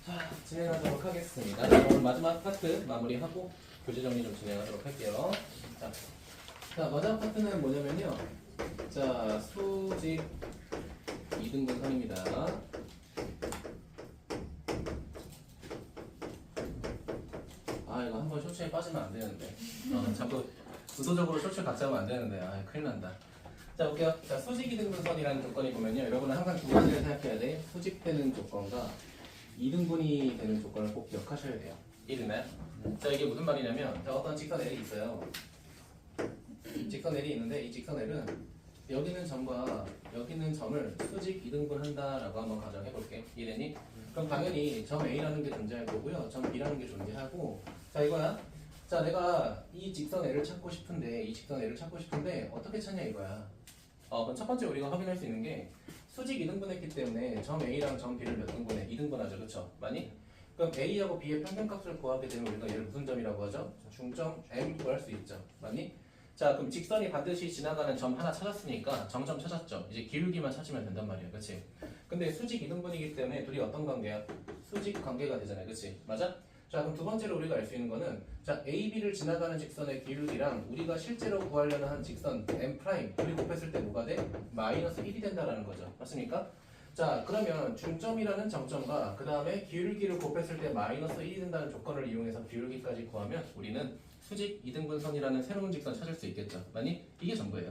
자, 진행하도록 하겠습니다. 자, 오늘 마지막 파트 마무리하고 교재 정리 좀 진행하도록 할게요. 자, 마지막 파트는 뭐냐면요. 자, 수직 이등분선입니다. 이거 한번 쇼츠에 빠지면 안 되는데. 자꾸 의도적으로 쇼츠 같이 하면 안 되는데. 큰일 난다. 자, 볼게요. 자, 수직 이등분선이라는 조건이 보면요. 여러분은 항상 두 가지를 생각해야 돼. 수직되는 조건과 이등분이 되는 조건을 꼭 기억하셔야 돼요. 이해되나요? 자, 이게 무슨 말이냐면, 자, 어떤 직선 L이 있어요. 직선 L이 있는데, 이 직선 L은 여기 있는 점과 여기 있는 점을 수직 이등분한다라고 한번 가정해 볼게. 이해되니? 그럼 당연히 점 A라는 게 존재할 거고요. 점 B라는 게 존재하고, 자, 이거야. 자, 내가 이 직선 L을 찾고 싶은데, 어떻게 찾냐 이거야. 그럼 첫 번째 우리가 확인할 수 있는 게 수직 이등분했기 때문에 점 A랑 점 B를 몇 등분해? 2등분하죠. 그쵸? 맞니? 그럼 A하고 B의 평균값을 구하게 되면 우리가 얘를 무슨 점이라고 하죠? 중점 M 구할 수 있죠. 맞니? 자, 그럼 직선이 반드시 지나가는 점 하나 찾았으니까 정점 찾았죠. 이제 기울기만 찾으면 된단 말이야. 그치? 근데 수직 이등분이기 때문에 둘이 어떤 관계야? 수직 관계가 되잖아요. 그치? 맞아? 자, 그럼 두 번째로 우리가 알 수 있는 거는 자, AB를 지나가는 직선의 기울기랑 우리가 실제로 구하려는 한 직선 M' 둘이 곱했을 때 뭐가 돼? 마이너스 1이 된다라는 거죠. 맞습니까? 자, 그러면 중점이라는 정점과 그 다음에 기울기를 곱했을 때 마이너스 1이 된다는 조건을 이용해서 기울기까지 구하면 우리는 수직 이등분선이라는 새로운 직선 찾을 수 있겠죠. 맞니? 이게 전부예요.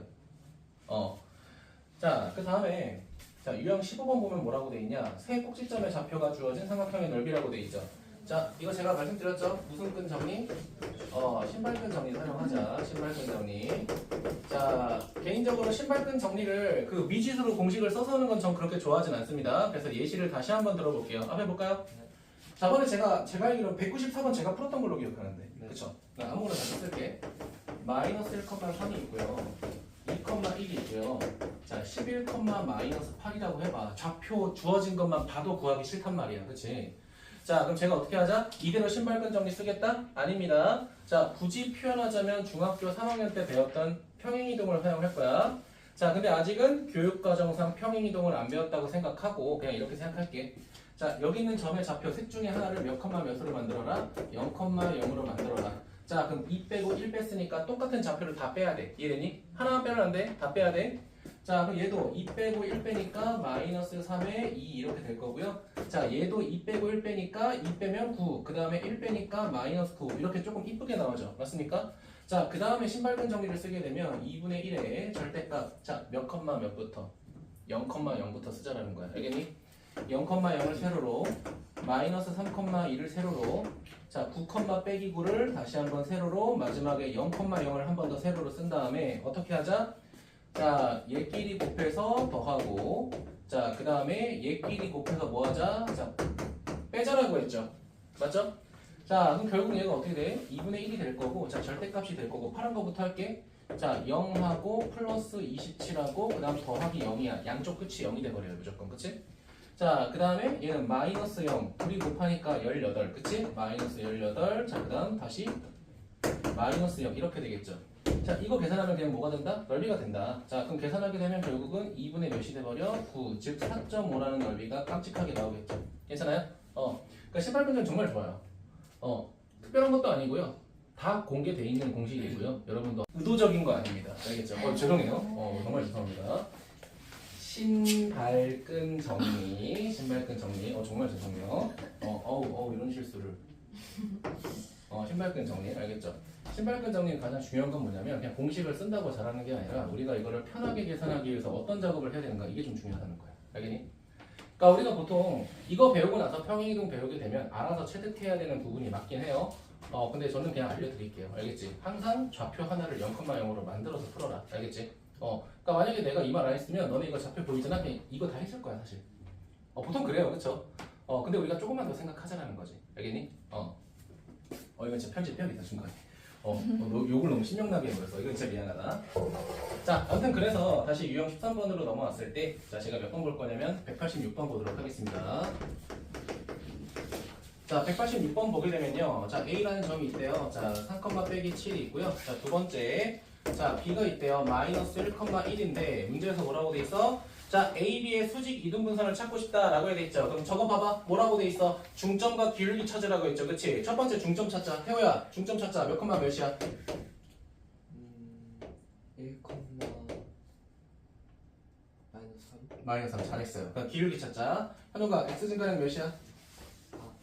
자, 그 다음에 자, 유형 15번 보면 뭐라고 돼 있냐? 세 꼭지점의 좌표가 주어진 삼각형의 넓이라고 돼 있죠. 자, 이거 제가 말씀드렸죠? 무슨 끈 정리? 신발끈 정리 사용하자. 신발끈 정리. 자, 개인적으로 신발끈 정리를 그 미지수로 공식을 써서 하는 건 전 그렇게 좋아하진 않습니다. 그래서 예시를 다시 한번 들어볼게요. 한번 해볼까요? 저번에 제가 알기로 194번 제가 풀었던 걸로 기억하는데. 그쵸? 아무거나 다시 쓸게. 마이너스 1,3이 있고요. 2,1이 있고요. 자, 11, 마이너스 8이라고 해봐. 좌표 주어진 것만 봐도 구하기 싫단 말이야. 그치? 자, 그럼 제가 어떻게 하자? 이대로 신발끈 정리 쓰겠다? 아닙니다. 자, 굳이 표현하자면 중학교 3학년 때 배웠던 평행이동을 사용할 거야. 자, 근데 아직은 교육과정상 평행이동을 안 배웠다고 생각하고 그냥 이렇게 생각할게. 자, 여기 있는 점의 좌표 셋 중에 하나를 몇 컴마 몇으로 만들어라? 0,0으로 만들어라. 자, 그럼 2 빼고 1 뺐으니까 똑같은 좌표를 다 빼야 돼. 이해되니? 하나만 빼면 안 돼. 다 빼야 돼. 자, 그럼 얘도 2 빼고 1 빼니까 마이너스 3에 2 이렇게 될 거고요. 자, 얘도 2 빼고 1 빼니까 2 빼면 9. 그 다음에 1 빼니까 마이너스 9. 이렇게 조금 이쁘게 나오죠. 맞습니까? 자, 그 다음에 신발끈 정리를 쓰게 되면 2분의 1의 절대값. 자, 몇 컴마 몇부터? 0,0부터 쓰자라는 거야. 알겠니? 0,0을 세로로, 마이너스 3,2를 세로로, 자, 9, 빼기 9를 다시 한번 세로로, 마지막에 0,0을 한 번 더 세로로 쓴 다음에 어떻게 하자? 자, 얘끼리 곱해서 더하고, 자, 그 다음에 얘끼리 곱해서 뭐 하자? 자, 빼자라고 했죠. 맞죠? 자, 그럼 결국 얘가 어떻게 돼? 2분의 1이 될 거고, 자, 절대값이 될 거고, 파란 거부터 할게. 자, 0하고 플러스 27하고, 그 다음 더하기 0이야. 양쪽 끝이 0이 돼버려요, 무조건. 그치? 자, 그 다음에 얘는 마이너스 0. 둘이 곱하니까 18. 그치? 마이너스 18. 자, 그 다음 다시 마이너스 0. 이렇게 되겠죠. 자, 이거 계산하면 그냥 뭐가 된다? 넓이가 된다. 자, 그럼 계산하게 되면 결국은 2분의 몇이 돼버려? 9. 즉 4.5라는 넓이가 깜찍하게 나오겠죠. 괜찮아요? 그러니까 신발끈은 정말 좋아요. 특별한 것도 아니고요. 다 공개돼 있는 공식이고요. 여러분도 의도적인 거 아닙니다. 알겠죠? 죄송해요. 정말 죄송합니다. 신발끈 정리. 정말 죄송해요. 이런 실수를. 신발끈 정리. 알겠죠? 신발끈 정리는 가장 중요한 건 뭐냐면 그냥 공식을 쓴다고 잘하는 게 아니라 우리가 이거를 편하게 계산하기 위해서 어떤 작업을 해야 되는가 이게 좀 중요하다는 거야. 알겠니? 그러니까 우리가 보통 이거 배우고 나서 평행이동 배우게 되면 알아서 체득해야 되는 부분이 맞긴 해요. 근데 저는 그냥 알려드릴게요. 알겠지? 항상 좌표 하나를 0,0으로 만들어서 풀어라. 알겠지? 그러니까 만약에 내가 이 말 안 했으면 너네 이거 좌표 보이잖아? 그냥 이거 다 했을 거야 사실. 보통 그래요. 그쵸? 근데 우리가 조금만 더 생각하자라는 거지. 알겠니? 이건 진짜 편집해야겠다 중간에. 욕을 너무 신명나게 해버렸어. 이건 진짜 미안하다. 자, 아무튼 그래서 다시 유형 13번으로 넘어왔을 때, 자, 제가 몇 번 볼 거냐면 186번 보도록 하겠습니다. 자, 186번 보게 되면요. 자, A라는 점이 있대요. 자, 3, 빼기 7이 있고요. 자, 두 번째. 자, B가 있대요. 마이너스 1,1인데, 문제에서 뭐라고 돼 있어? 자, AB의 수직 이등분선을 찾고 싶다라고 해야 돼 있죠. 그럼 저거 봐봐. 뭐라고 돼 있어? 중점과 기울기 찾으라고 했죠. 그치? 첫 번째 중점 찾자. 태호야, 중점 찾자. 몇 콤마 몇이야? 1, 마이너스 3. 마이너스 3. 잘했어요. 그럼 기울기 찾자. 현우가 x 증가량 몇이야?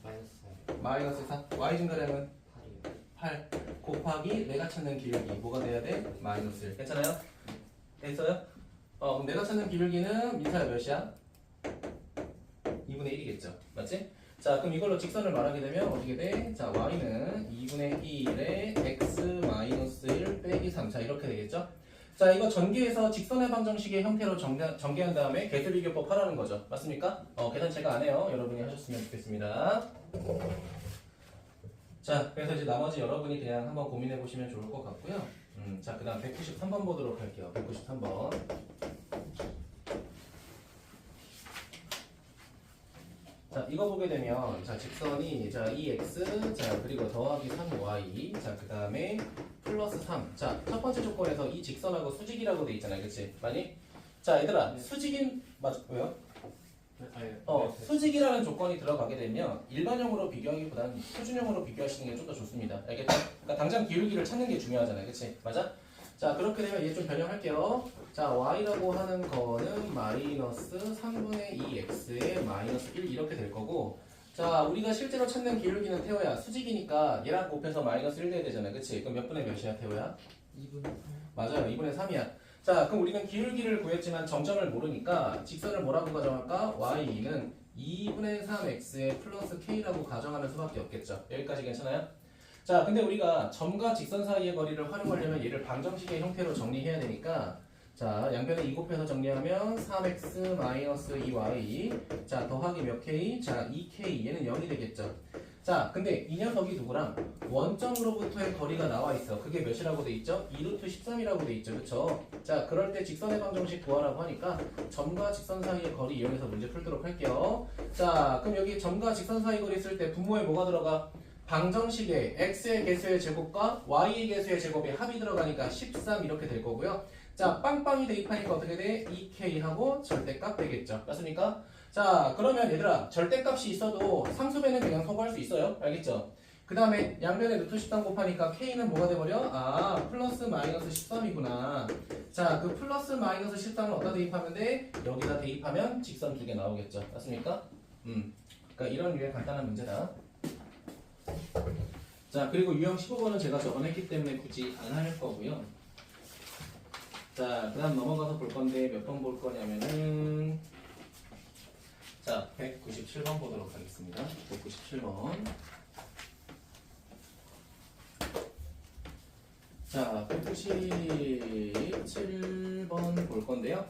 마이너스 4. 마이너스 4. y 증가량은 8이요. 8 곱하기 내가 찾는 기울기 뭐가 돼야 돼? 마이너스 1. 괜찮아요? 됐어요? 그럼 내가 찾는 기울기는 민사야 몇이야? 2분의 1이겠죠. 맞지? 자, 그럼 이걸로 직선을 말하게 되면 어떻게 돼? 자, y는 2분의 1에 x 마이너스 1 빼기 3. 자, 이렇게 되겠죠? 자, 이거 전개해서 직선의 방정식의 형태로 전개한 다음에 개수비교법 하라는 거죠. 맞습니까? 계산 제가 안 해요. 여러분이 하셨으면 좋겠습니다. 자, 그래서 이제 나머지 여러분이 그냥 한번 고민해 보시면 좋을 것 같고요. 자, 그 다음 193번 보도록 할게요. 193번. 자, 이거 보게 되면, 자, 직선이, 자, 2x, 자, 그리고 더하기 3y, 자, 그 다음에 플러스 3. 자, 첫 번째 조건에서 이 직선하고 수직이라고 돼 있잖아요. 그치? 많이? 자, 얘들아, 수직인, 왜요? 수직이라는 조건이 들어가게 되면 일반형으로 비교하기보다는 표준형으로 비교하시는 게 좀 더 좋습니다. 알겠죠? 그러니까 당장 기울기를 찾는 게 중요하잖아요. 그치? 맞아? 자, 그렇게 되면 얘 좀 변형할게요. 자, y라고 하는 거는 마이너스 3분의 2x에 마이너스 1 이렇게 될 거고, 자, 우리가 실제로 찾는 기울기는 태호야 수직이니까 얘랑 곱해서 마이너스 1 돼야 되잖아. 그치? 그럼 몇 분의 몇이야 태호야? 2분의 3. 맞아요. 2분의 3이야. 자, 그럼 우리는 기울기를 구했지만 점점을 모르니까 직선을 뭐라고 가정할까? y는 2분의 3x에 플러스 k라고 가정하는 수밖에 없겠죠. 여기까지 괜찮아요? 자, 근데 우리가 점과 직선 사이의 거리를 활용하려면 얘를 방정식의 형태로 정리해야 되니까, 자, 양변에 2 곱해서 정리하면 3x 마이너스 2y, 자, 더하기 몇 k? 자, 2k. 얘는 0이 되겠죠. 자, 근데 이 녀석이 누구랑 원점으로부터의 거리가 나와 있어. 그게 몇이라고 돼 있죠? 2루트 13이라고 돼 있죠. 그쵸? 자, 그럴 때 직선의 방정식 구하라고 하니까 점과 직선 사이의 거리 이용해서 문제 풀도록 할게요. 자, 그럼 여기 점과 직선 사이 거리 쓸 때 분모에 뭐가 들어가? 방정식에 x의 개수의 제곱과 y의 개수의 제곱이 합이 들어가니까 13 이렇게 될 거고요. 자, 빵빵이 대입하니까 어떻게 돼? 2k하고 절대값 되겠죠. 맞습니까? 자, 그러면 얘들아, 절대값이 있어도 상수배는 그냥 소거할 수 있어요. 알겠죠? 그 다음에 양변에 루트 13 곱하니까 k는 뭐가 돼버려? 아, 플러스 마이너스 13이구나. 자, 그 플러스 마이너스 13을 어디다 대입하면 돼? 여기다 대입하면 직선 두 개 나오겠죠. 맞습니까? 그러니까 이런 류의 간단한 문제다. 자, 그리고 유형 15번은 제가 저번에 했기 때문에 굳이 안 할 거고요. 자, 그 다음 넘어가서 볼 건데 몇 번 볼 거냐면은, 자, 197번 보도록 하겠습니다. 197번. 자, 197번 볼 건데요.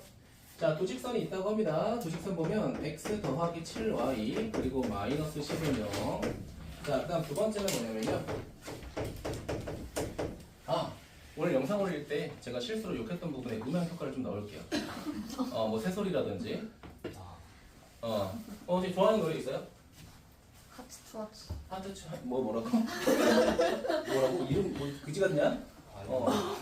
자, 두 직선이 있다고 합니다. 두 직선 보면 x 더하기 7y 그리고 마이너스 10은 0. 자, 그 다음 두 번째는 뭐냐면요. 오늘 영상 올릴 때 제가 실수로 욕했던 부분에 음향 효과를 좀 넣을게요. 뭐 새소리라든지. 혹시 좋아하는 노래 있어요? 하트 투하트. 하트 뭐라고? 뭐라고? 이름 뭐 그지 같냐? 뭐야?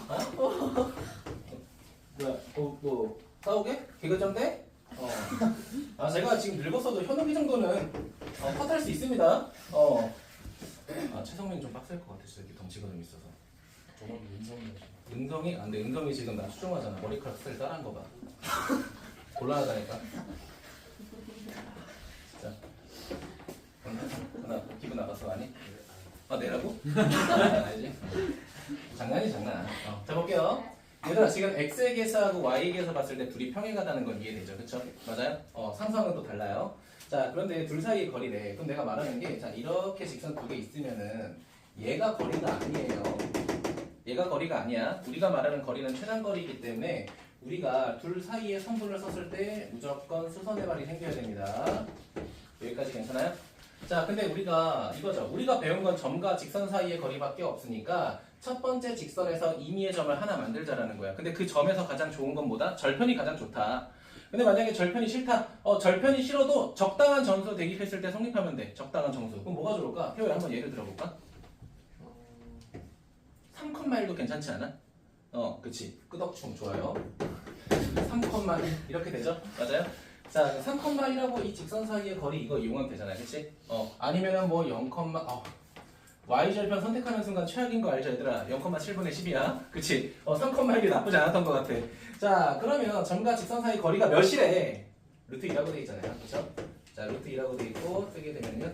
뭐 싸우게? 개그장대? 제가 지금 늙었어도 현욱이 정도는 컷할 수 있습니다. 최성민 좀 빡셀 것 같았어. 이렇게 덩치가 좀 있어서. 저는 은성이? 안 돼. 은성이 지금 나 수정하잖아. 머리카락 스타일 따라한 거 봐. 곤란하다니까. 자, 나 기분 나갔어 아니? 내라고? 아니지. 장난이 장난. 자 볼게요. 얘들아 지금 x의 계수하고 y의 계수 봤을 때 둘이 평행하다는 건 이해되죠, 그렇죠? 맞아요? 상상은 또 달라요. 자 그런데 둘 사이의 거리래. 그럼 내가 말하는 게, 자 이렇게 직선 두 개 있으면은 얘가 거리가 아니에요. 얘가 거리가 아니야. 우리가 말하는 거리는 최단거리이기 때문에 우리가 둘 사이에 선분을 썼을 때 무조건 수선의 발이 생겨야 됩니다. 여기까지 괜찮아요? 자, 근데 우리가 이거죠. 우리가 배운 건 점과 직선 사이의 거리밖에 없으니까 첫 번째 직선에서 임의의 점을 하나 만들자라는 거야. 근데 그 점에서 가장 좋은 건 뭐다? 절편이 가장 좋다. 근데 만약에 절편이 싫다. 절편이 싫어도 적당한 점수 대입했을 때 성립하면 돼. 적당한 점수. 그럼 뭐가 좋을까? 태호야 한번 예를 들어볼까? 3,1도 괜찮지 않아? 그치. 끄덕충 좋아요. 3,1 이렇게 되죠? 맞아요? 자, 3,1하고 이 직선 사이의 거리 이거 이용하면 되잖아요, 그렇지? 아니면은 뭐 0, y절편 선택하는 순간 최악인 거 알죠, 얘들아? 0,7분의 10이야, 그렇지? 3,1이 나쁘지 않았던 것 같아. 자, 그러면 점과 직선 사이 거리가 몇이래? 루트 2라고 돼 있잖아요, 그렇죠? 자, 루트 2라고 돼 있고 쓰게 되면요.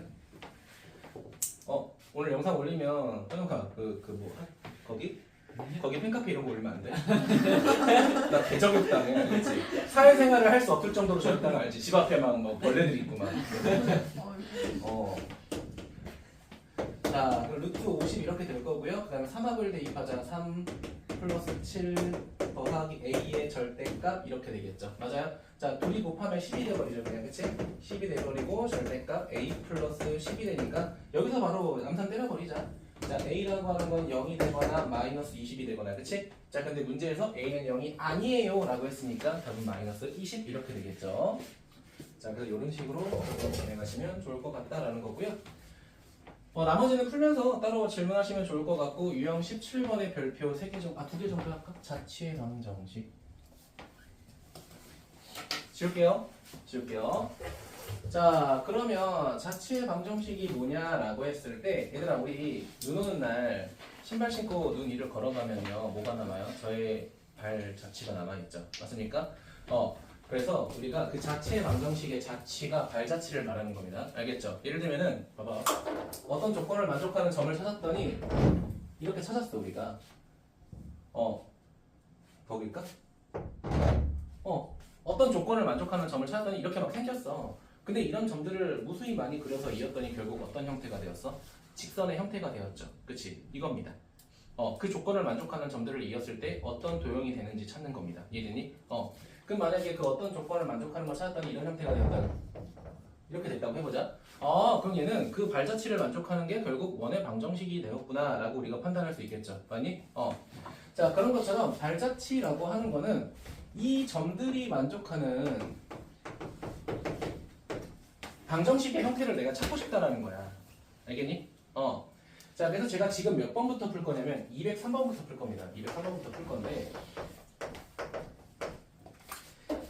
오늘 영상 올리면 현욱아 거기 팬카페 이런 거 올리면 안 돼? 나 개저격당해, 알지? 사회생활을 할 수 없을 정도로 저격당을 알지? 집 앞에 막 뭐 벌레들이 있고 막. 자, 그럼 루트 50 이렇게 될 거고요. 그 다음에 3합을 대입하자. 3 플러스 7 더하기 a의 절대값 이렇게 되겠죠. 맞아요? 자, 둘이 곱하면 10이 돼버리죠, 그냥, 그치? 10이 돼버리고 절대값 a 플러스 10이 되니까 여기서 바로 암산 때려버리자. 자, a라고 하는 건 0이 되거나 마이너스 20이 되거나, 그치? 자, 근데 문제에서 a는 0이 아니에요 라고 했으니까 답은 마이너스 20 이렇게 되겠죠. 자, 그래서 이런 식으로 진행하시면 좋을 것 같다라는 거고요. 나머지는 풀면서 따로 질문하시면 좋을 것 같고, 유형 17번의 별표 3개 정도, 2개 정도 할까? 자취의 방정식. 지울게요. 자, 그러면 자취의 방정식이 뭐냐라고 했을 때, 얘들아, 우리 눈 오는 날 신발 신고 눈 위를 걸어가면요, 뭐가 남아요? 저의 발 자취가 남아있죠. 맞습니까? 그래서 우리가 그 자취의 방정식의 자취가 발 자취를 말하는 겁니다. 알겠죠? 예를 들면은, 봐봐. 어떤 조건을 만족하는 점을 찾았더니, 이렇게 찾았어, 우리가. 거길까? 어떤 조건을 만족하는 점을 찾았더니 이렇게 막 생겼어. 근데 이런 점들을 무수히 많이 그려서 이었더니 결국 어떤 형태가 되었어? 직선의 형태가 되었죠. 그치? 이겁니다. 그 조건을 만족하는 점들을 이었을 때 어떤 도형이 되는지 찾는 겁니다. 이해되니? 그럼 만약에 그 어떤 조건을 만족하는 걸 찾았더니 이런 형태가 되었다. 이렇게 됐다고 해보자. 그럼 얘는 그 발자취를 만족하는 게 결국 원의 방정식이 되었구나 라고 우리가 판단할 수 있겠죠. 맞니? 자, 그런 것처럼 발자취라고 하는 거는 이 점들이 만족하는 방정식의 형태를 내가 찾고 싶다라는 거야. 알겠니? 자, 그래서 제가 지금 몇 번부터 풀 거냐면 203번부터 풀 겁니다. 203번부터 풀 건데,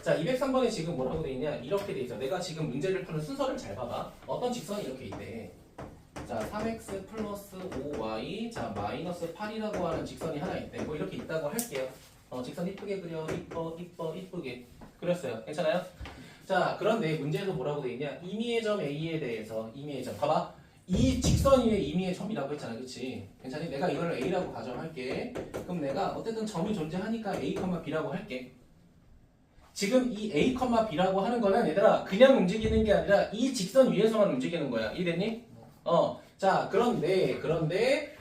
자, 203번에 지금 뭐라고 돼 있냐? 이렇게 돼 있어. 내가 지금 문제를 푸는 순서를 잘 봐봐. 어떤 직선이 이렇게 있대. 자, 3x 플러스 5y, 자, 마이너스 8이라고 하는 직선이 하나 있대. 뭐 이렇게 있다고 할게요. 직선 이쁘게 그려. 이쁘게 그렸어요. 괜찮아요? 자, 그런데 문제에서 뭐라고 돼 있냐? 임의의 점 A에 대해서, 임의의 점, 봐봐. 이 직선 위에 임의의 점이라고 했잖아, 그치? 괜찮니? 내가 이걸 A라고 가정할게. 그럼 내가 어쨌든 점이 존재하니까 A, B라고 할게. 지금 이 A, B라고 하는 거는 얘들아 그냥 움직이는 게 아니라 이 직선 위에서만 움직이는 거야. 이해됐니? 자, 그런데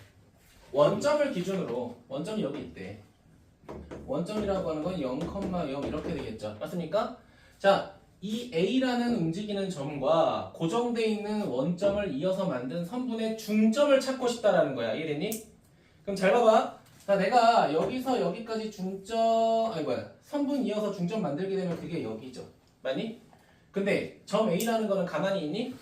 원점을 기준으로, 원점이 여기 있대. 원점이라고 하는 건 0,0 이렇게 되겠죠. 맞습니까? 자, 이 A라는 움직이는 점과 고정되어 있는 원점을 이어서 만든 선분의 중점을 찾고 싶다라는 거야. 이해됐니? 그럼 잘 봐봐. 자, 내가 여기서 여기까지 선분 이어서 중점 만들게 되면 그게 여기죠. 맞니? 근데 점 A라는 거는 가만히 있니?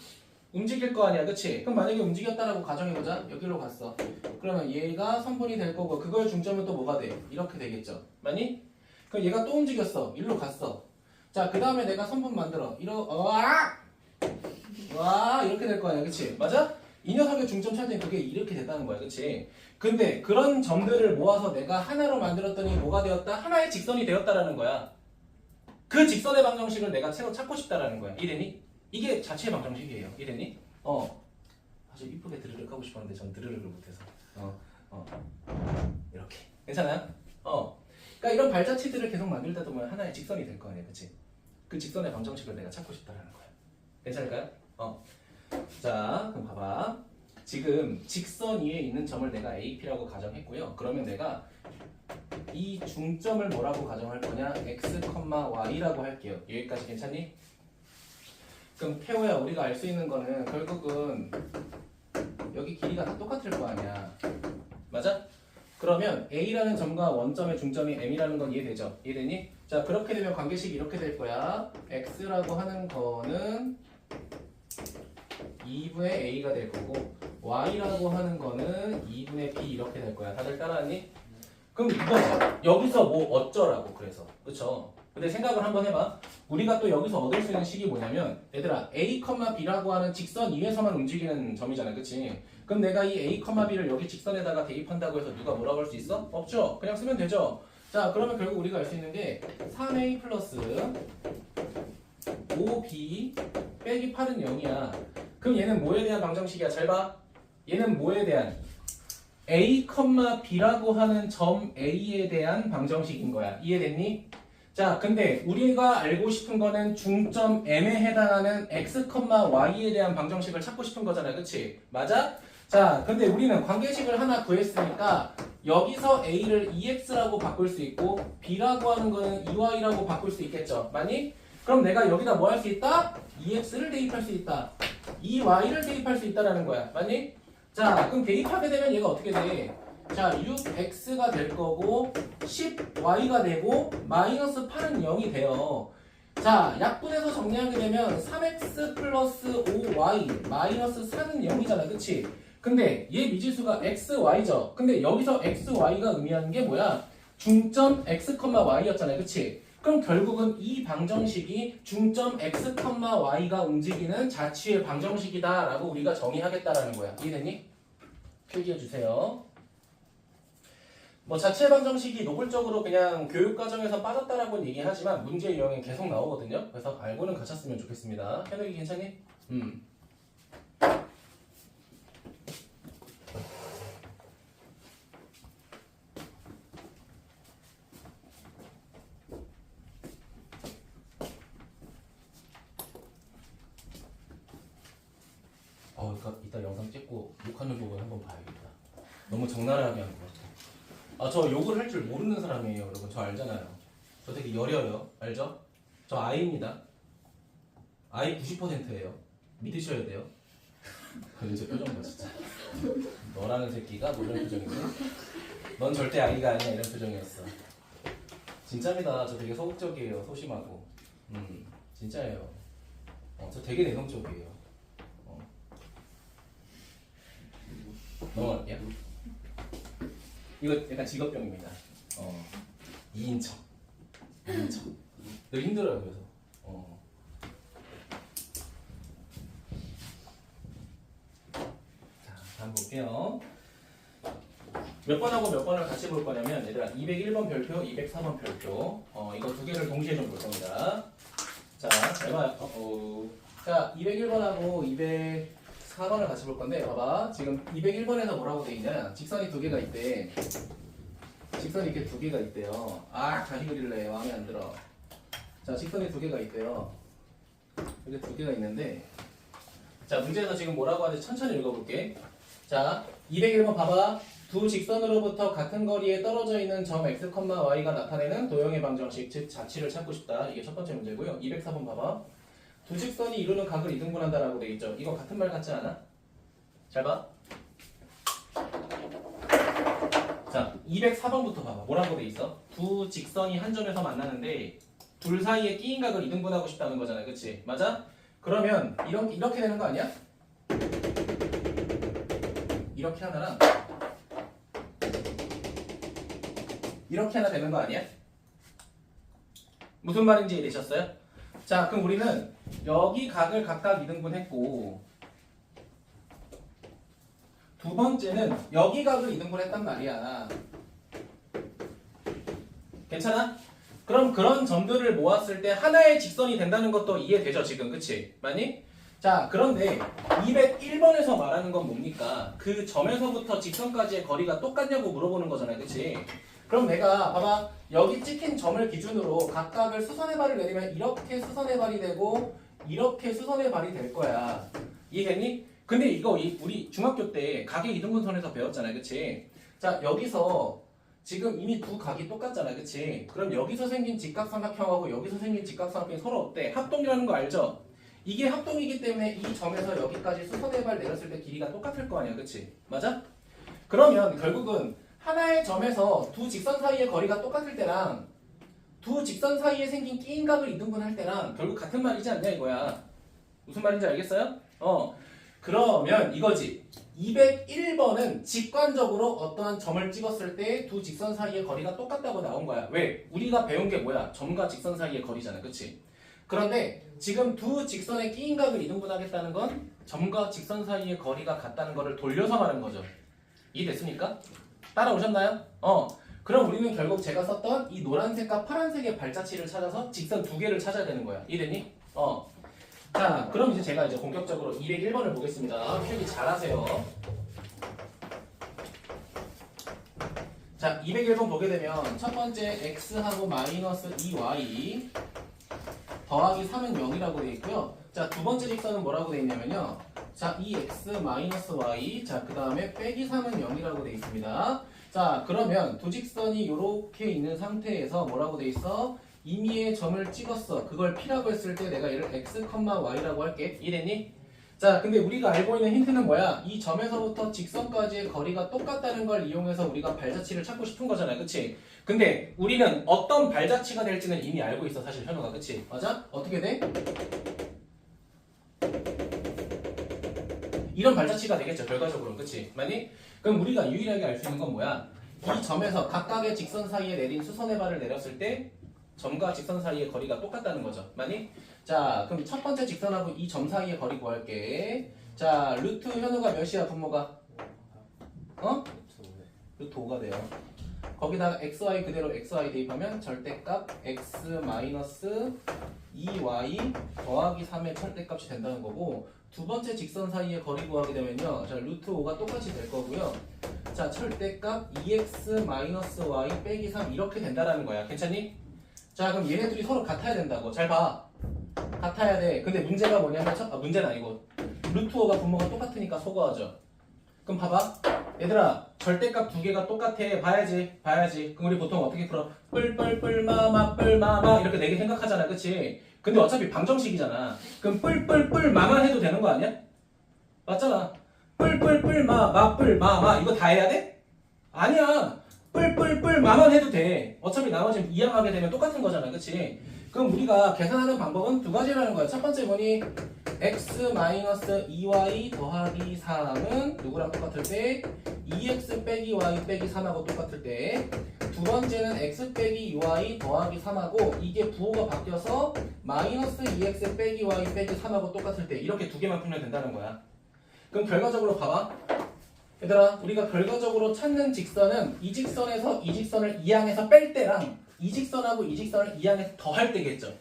움직일 거 아니야, 그치? 그럼 만약에 움직였다라고 가정해보자. 여기로 갔어. 그러면 얘가 선분이 될 거고, 그거의 중점은 또 뭐가 돼? 이렇게 되겠죠. 맞니? 그럼 얘가 또 움직였어. 일로 갔어. 자, 그 다음에 내가 선분 만들어. 와, 이렇게 될 거 아니야, 그치? 맞아? 이 녀석의 중점 찾을 때 그게 이렇게 됐다는 거야, 그치? 근데 그런 점들을 모아서 내가 하나로 만들었더니 뭐가 되었다? 하나의 직선이 되었다라는 거야. 그 직선의 방정식을 내가 새로 찾고 싶다라는 거야. 이해되니? 이게 자체의 방정식이에요. 이해되니? 아주 이쁘게 드르륵 하고 싶었는데 전 드르륵을 못해서. 이렇게. 괜찮아요? 그러니까 이런 발자취들을 계속 만들다 보면 하나의 직선이 될 거 아니야, 그치? 그 직선의 방정식을 내가 찾고 싶다라는 거야. 괜찮을까요? 자, 그럼 봐봐. 지금 직선 위에 있는 점을 내가 AP라고 가정했고요. 그러면 내가 이 중점을 뭐라고 가정할 거냐? x, y라고 할게요. 여기까지 괜찮니? 그럼 태호야, 우리가 알 수 있는 거는 결국은 여기 길이가 다 똑같을 거 아니야. 맞아? 그러면 A라는 점과 원점의 중점이 M이라는 건 이해되죠? 이해되니? 자, 그렇게 되면 관계식이 이렇게 될 거야. X라고 하는 거는 2분의 A가 될 거고, Y라고 하는 거는 2분의 B 이렇게 될 거야. 다들 따라하니? 그럼 이거 여기서 뭐 어쩌라고 그래서, 그쵸? 근데 생각을 한번 해봐. 우리가 또 여기서 얻을 수 있는 식이 뭐냐면 얘들아 A, B라고 하는 직선 위에서만 움직이는 점이잖아. 그치? 그럼 내가 이 A, B를 여기 직선에다가 대입한다고 해서 누가 뭐라고 할 수 있어? 없죠? 그냥 쓰면 되죠? 자 그러면 결국 우리가 알 수 있는 게 3A 플러스 5B 빼기 8은 0이야. 그럼 얘는 뭐에 대한 방정식이야? 잘 봐. 얘는 뭐에 대한? A, B라고 하는 점 A에 대한 방정식인 거야. 이해됐니? 자, 근데 우리가 알고 싶은 거는 중점 M에 해당하는 X, Y에 대한 방정식을 찾고 싶은 거잖아. 그치? 맞아? 자, 근데 우리는 관계식을 하나 구했으니까 여기서 A를 EX라고 바꿀 수 있고 B라고 하는 거는 EY라고 바꿀 수 있겠죠. 맞니? 그럼 내가 여기다 뭐 할 수 있다? EX를 대입할 수 있다. EY를 대입할 수 있다라는 거야. 맞니? 자, 그럼 대입하게 되면 얘가 어떻게 돼? 자, 6x가 될 거고 10y가 되고 마이너스 8은 0이 돼요. 자, 약분해서 정리하게 되면 3x 플러스 5y 마이너스 4는 0이잖아. 그치? 근데 얘 미지수가 xy죠. 근데 여기서 xy가 의미하는 게 뭐야? 중점 x, y였잖아요. 그치? 그럼 결국은 이 방정식이 중점 x, y가 움직이는 자취의 방정식이다 라고 우리가 정의하겠다라는 거야. 이해됐니? 필기해주세요. 뭐 자취의 방정식이 노골적으로 그냥 교육과정에서 빠졌다라고 얘기하지만 문제 유형에 계속 나오거든요. 그래서 알고는 가셨으면 좋겠습니다. 현욱이 괜찮니? 이따 영상 찍고 욕하는 부분 한번 봐야겠다. 너무 적나라하게 하는 것 같아. 저 욕을 할 줄 모르는 사람이에요, 여러분. 저 알잖아요. 저 되게 여려요. 알죠? 저 I입니다. I 90%예요. 믿으셔야 돼요. 근데 저 표정 봐, 진짜. 너라는 새끼가 뭐 이런 표정이고. 넌 절대 I가 아니야, 이런 표정이었어. 진짜입니다. 저 되게 소극적이에요. 소심하고. 진짜예요. 저 되게 내성적이에요. 넘어갈게요. 이거 약간 직업병입니다. 2인척. 늘 힘들어요, 그래서. 자, 다음 볼게요. 몇 번하고 몇 번을 같이 볼 거냐면, 얘들아, 201번 별표, 204번 별표. 이거 두 개를 동시에 좀 볼 겁니다. 자, 잘 봐요. 자, 201번하고 204번을 같이 볼 건데, 봐봐. 지금 201번에서 뭐라고 돼 있냐? 직선이 두 개가 있대. 직선이 이렇게 두 개가 있대요. 다시 그릴래. 마음에 안 들어. 자, 직선이 두 개가 있대요. 이렇게 두 개가 있는데, 자, 문제에서 지금 뭐라고 하는지 천천히 읽어볼게. 자, 201번 봐봐. 두 직선으로부터 같은 거리에 떨어져 있는 점 x, y가 나타내는 도형의 방정식, 즉 자취를 찾고 싶다. 이게 첫 번째 문제고요. 204번 봐봐. 두 직선이 이루는 각을 이등분한다라고 돼 있죠. 이거 같은 말 같지 않아? 잘 봐. 자, 204번부터 봐봐. 뭐라고 돼 있어? 두 직선이 한 점에서 만나는데 둘 사이에 끼인 각을 이등분하고 싶다는 거잖아. 그치? 맞아? 그러면 이렇게 되는 거 아니야? 이렇게 하나랑 이렇게 하나 되는 거 아니야? 무슨 말인지 이해되셨어요? 자, 그럼 우리는 여기 각을 각각 이등분했고 두 번째는 여기 각을 이등분했단 말이야. 괜찮아? 그럼 그런 점들을 모았을 때 하나의 직선이 된다는 것도 이해되죠, 지금? 그치? 맞니? 자, 그런데 201번에서 말하는 건 뭡니까? 그 점에서부터 직선까지의 거리가 똑같냐고 물어보는 거잖아요. 그치? 그럼 내가 봐봐. 여기 찍힌 점을 기준으로 각각을 수선의 발을 내리면 이렇게 수선의 발이 되고 이렇게 수선의 발이 될 거야. 이해했니? 근데 이거 우리 중학교 때 각의 이등분선에서 배웠잖아요. 그치? 자, 여기서 지금 이미 두 각이 똑같잖아. 그치? 그럼 여기서 생긴 직각삼각형하고 여기서 생긴 직각삼각형이 서로 어때? 합동이라는 거 알죠? 이게 합동이기 때문에 이 점에서 여기까지 수선의 발 내렸을 때 길이가 똑같을 거 아니야. 그치? 맞아? 그러면 결국은 하나의 점에서 두 직선 사이의 거리가 똑같을 때랑 두 직선 사이에 생긴 끼인 각을 이등분할 때랑 결국 같은 말이지 않냐 이거야. 무슨 말인지 알겠어요? 그러면 이거지. 201번은 직관적으로 어떠한 점을 찍었을 때 두 직선 사이의 거리가 똑같다고 나온 거야. 왜? 우리가 배운 게 뭐야? 점과 직선 사이의 거리잖아. 그치? 그런데 지금 두 직선의 끼인각을 이등분하겠다는 건 점과 직선 사이의 거리가 같다는 거를 돌려서 말한 거죠. 이해됐습니까? 따라오셨나요? 그럼 우리는 결국 제가 썼던 이 노란색과 파란색의 발자취를 찾아서 직선 두 개를 찾아야 되는 거야. 이해됐니? 자, 그럼 이제 제가 본격적으로 201번을 보겠습니다. 필기 잘하세요. 자, 201번 보게 되면 첫 번째 x하고 마이너스 2y 더하기 3은 0이라고 되어 있고요. 자, 두 번째 직선은 뭐라고 되어 있냐면요. 자, 2x 마이너스 y 자, 그 다음에 빼기 3은 0이라고 되어 있습니다. 자, 그러면 두 직선이 이렇게 있는 상태에서 뭐라고 되어 있어? 임의의 점을 찍었어. 그걸 P라고 했을 때 내가 얘를 x, y라고 할게. 이해됐니? 자, 근데 우리가 알고 있는 힌트는 뭐야? 이 점에서부터 직선까지의 거리가 똑같다는 걸 이용해서 우리가 발자취를 찾고 싶은 거잖아. 그치? 근데 우리는 어떤 발자취가 될지는 이미 알고 있어. 사실 현우가. 그치? 맞아? 어떻게 돼? 이런 발자취가 되겠죠. 결과적으로는. 그치? 맞니? 그럼 우리가 유일하게 알 수 있는 건 뭐야? 이 점에서 각각의 직선 사이에 내린 수선의 발을 내렸을 때 점과 직선 사이의 거리가 똑같다는 거죠. 맞니? 자, 그럼 첫 번째 직선하고 이 점 사이의 거리 구할게. 자, 루트 현우가 몇이야, 분모가? 루트 5가 돼요. 거기다가 xy 그대로 xy 대입하면 절대값 x 마이너스 2y 더하기 3의 절대값이 된다는 거고, 두 번째 직선 사이의 거리 구하게 되면요. 자, 루트 5가 똑같이 될 거고요. 자, 절대값 2x 마이너스 y 빼기 3 이렇게 된다라는 거야. 괜찮니? 자, 그럼 얘네들이 서로 같아야 된다고. 잘 봐. 같아야 돼. 근데 문제가 뭐냐면 문제는 아니고 루트 5가 분모가 똑같으니까 소거하죠. 그럼 봐봐. 얘들아, 절대값 두 개가 똑같아. 봐야지. 그럼 우리 보통 어떻게 풀어? 뿔뿔뿔마마 이렇게 네 개 생각하잖아. 그치? 근데 어차피 방정식이잖아. 그럼 뿔뿔뿔마만 해도 되는 거 아니야? 맞잖아. 뿔뿔뿔마마 이거 다 해야 돼? 아니야. 뿔뿔뿔마만 해도 돼. 어차피 나머지는 이항하게 되면 똑같은 거잖아. 그치? 그럼 우리가 계산하는 방법은 두 가지라는 거야. 첫 번째 뭐니? x 마이너스 2y 더하기 3은 누구랑 똑같을 때? 2x 빼기 y 빼기 3하고 똑같을 때. 두 번째는 x 빼기 y 더하기 3하고 이게 부호가 바뀌어서 마이너스 2x 빼기 y 빼기 3하고 똑같을 때. 이렇게 두 개만 풀면 된다는 거야. 그럼 결과적으로 봐봐. 얘들아, 우리가 결과적으로 찾는 직선은 이 직선에서 이 직선을 이항해서 뺄 때랑 이 직선하고 이 직선을 이항해서 더할 때겠죠.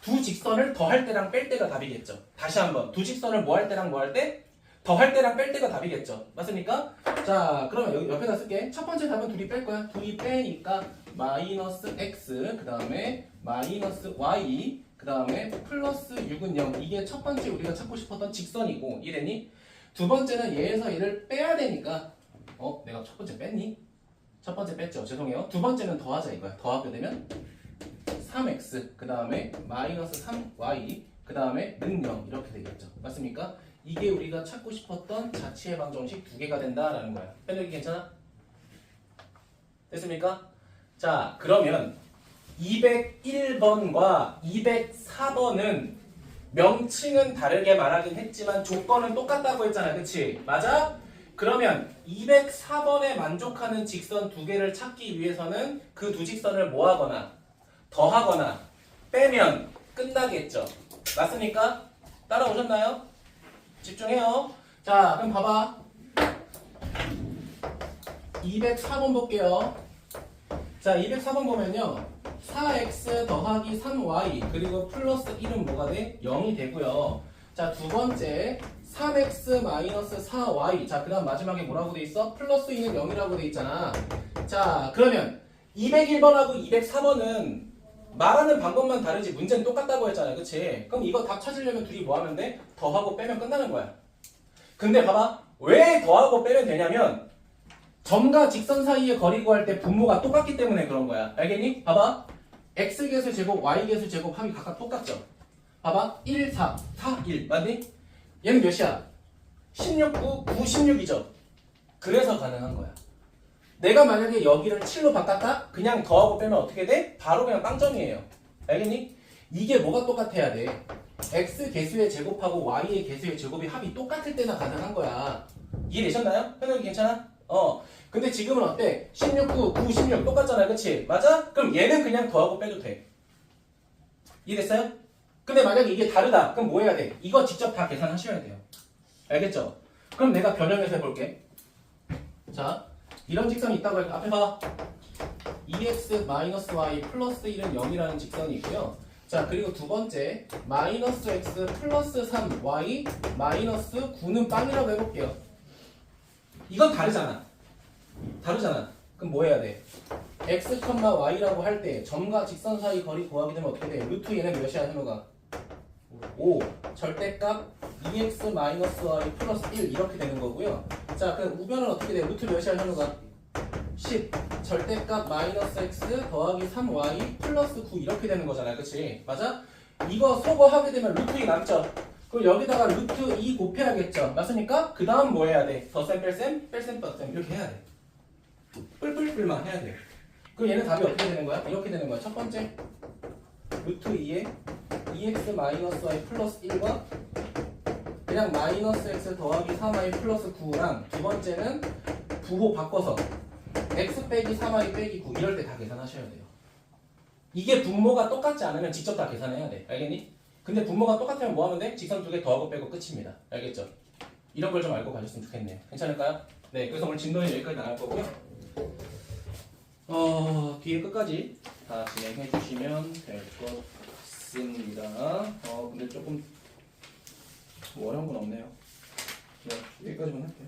두 직선을 더할 때랑 뺄 때가 답이겠죠. 다시 한번 두 직선을 뭐 할 때랑 뭐 할 때? 더할 때랑 뺄 때가 답이겠죠. 맞습니까? 자, 그러면 여기 옆에다 쓸게. 첫 번째 답은 둘이 뺄 거야. 둘이 빼니까 마이너스 x 그 다음에 마이너스 y 그 다음에 플러스 6은 0. 이게 첫 번째 우리가 찾고 싶었던 직선이고, 이랬니? 두 번째는 얘에서 얘를 빼야 되니까 내가 첫 번째 뺐니? 첫 번째 뺐죠. 죄송해요. 두 번째는 더하자 이거야. 더하게 되면 3x 그 다음에 마이너스 3y 그 다음에 는 0 이렇게 되겠죠. 맞습니까? 이게 우리가 찾고 싶었던 자취의 방정식 두 개가 된다라는 거야. 편력이 괜찮아? 됐습니까? 자, 그러면 201번과 204번은 명칭은 다르게 말하긴 했지만 조건은 똑같다고 했잖아. 그치? 맞아? 그러면 204번에 만족하는 직선 두 개를 찾기 위해서는 그 두 직선을 뭐하거나 더하거나 빼면 끝나겠죠. 맞습니까? 따라오셨나요? 집중해요. 자, 그럼 봐봐. 204번 볼게요. 자, 204번 보면요. 4x 더하기 3y 그리고 플러스 1은 뭐가 돼? 0이 되고요. 자, 두 번째 3x 마이너스 4y 자, 그 다음 마지막에 뭐라고 돼 있어? 플러스 2는 0이라고 돼 있잖아. 자, 그러면 201번하고 204번은 말하는 방법만 다르지 문제는 똑같다고 했잖아. 그치? 그럼 이거 답 찾으려면 둘이 뭐 하면 돼? 더하고 빼면 끝나는 거야. 근데 봐봐. 왜 더하고 빼면 되냐면 점과 직선 사이의 거리 구할 때 분모가 똑같기 때문에 그런 거야. 알겠니? 봐봐. x개수 제곱, y개수 제곱 합이 각각 똑같죠? 봐봐. 1, 4, 4, 1. 맞니? 얘는 몇이야? 16, 9, 9, 16이죠? 그래서 가능한 거야. 내가 만약에 여기를 7로 바꿨다? 그냥 더하고 빼면 어떻게 돼? 바로 그냥 빵점이에요. 알겠니? 이게 뭐가 똑같아야 돼? x 개수의 제곱하고 y의 개수의 제곱이 합이 똑같을 때나 가능한 거야. 이해되셨나요? 현욱이 괜찮아? 근데 지금은 어때? 16, 9, 9, 16 똑같잖아, 그치? 맞아? 그럼 얘는 그냥 더하고 빼도 돼. 이해됐어요? 근데 만약에 이게 다르다. 그럼 뭐 해야 돼? 이거 직접 다 계산하셔야 돼요. 알겠죠? 그럼 내가 변형해서 해볼게. 자, 이런 직선이 있다고 할까? 앞에 봐. 2x-y 플러스 1은 0이라는 직선이 있고요. 자, 그리고 두 번째 마이너스 x 플러스 3y 마이너스 9는 빵이라고 해볼게요. 이건 다르잖아. 그럼 뭐 해야 돼? x, y라고 할 때 점과 직선 사이 거리 구하게 되면 어떻게 돼? 루트 얘는 몇이야, 현우가? 5. 절대값 2x 마이너스 y 플러스 1 이렇게 되는 거고요. 자, 그럼 우변은 어떻게 돼? 루트 몇이야, 현우가? 10. 절대값 마이너스 x 더하기 3y 플러스 9 이렇게 되는 거잖아요. 그치? 맞아? 이거 소거하게 되면 루트 2 남죠? 그럼 여기다가 루트 2 곱해야겠죠? 맞습니까? 그 다음 뭐 해야 돼? 덧셈 뺄셈 뺄셈 덧셈 이렇게 해야 돼. 뿔뿔뿔만 해야 돼. 그럼 얘는 답이 어떻게 되는 거야? 이렇게 되는 거야. 첫 번째 루트 2에 2x 마이너스 y 플러스 1과 그냥 마이너스 x 더하기 3y 플러스 9랑 두 번째는 부호 바꿔서 x 빼기 3y 빼기 9 이럴 때 다 계산하셔야 돼요. 이게 분모가 똑같지 않으면 직접 다 계산해야 돼. 알겠니? 근데 분모가 똑같으면 뭐 하면 돼? 직선 두 개 더하고 빼고 끝입니다. 알겠죠? 이런 걸 좀 알고 가셨으면 좋겠네요. 괜찮을까요? 네, 그래서 오늘 진도는 여기까지 나갈 거고요. 뒤에 끝까지 다 진행해 주시면 될 것 같습니다. 근데 조금 뭐 어려운 건 없네요. 네, 여기까지만 할게요.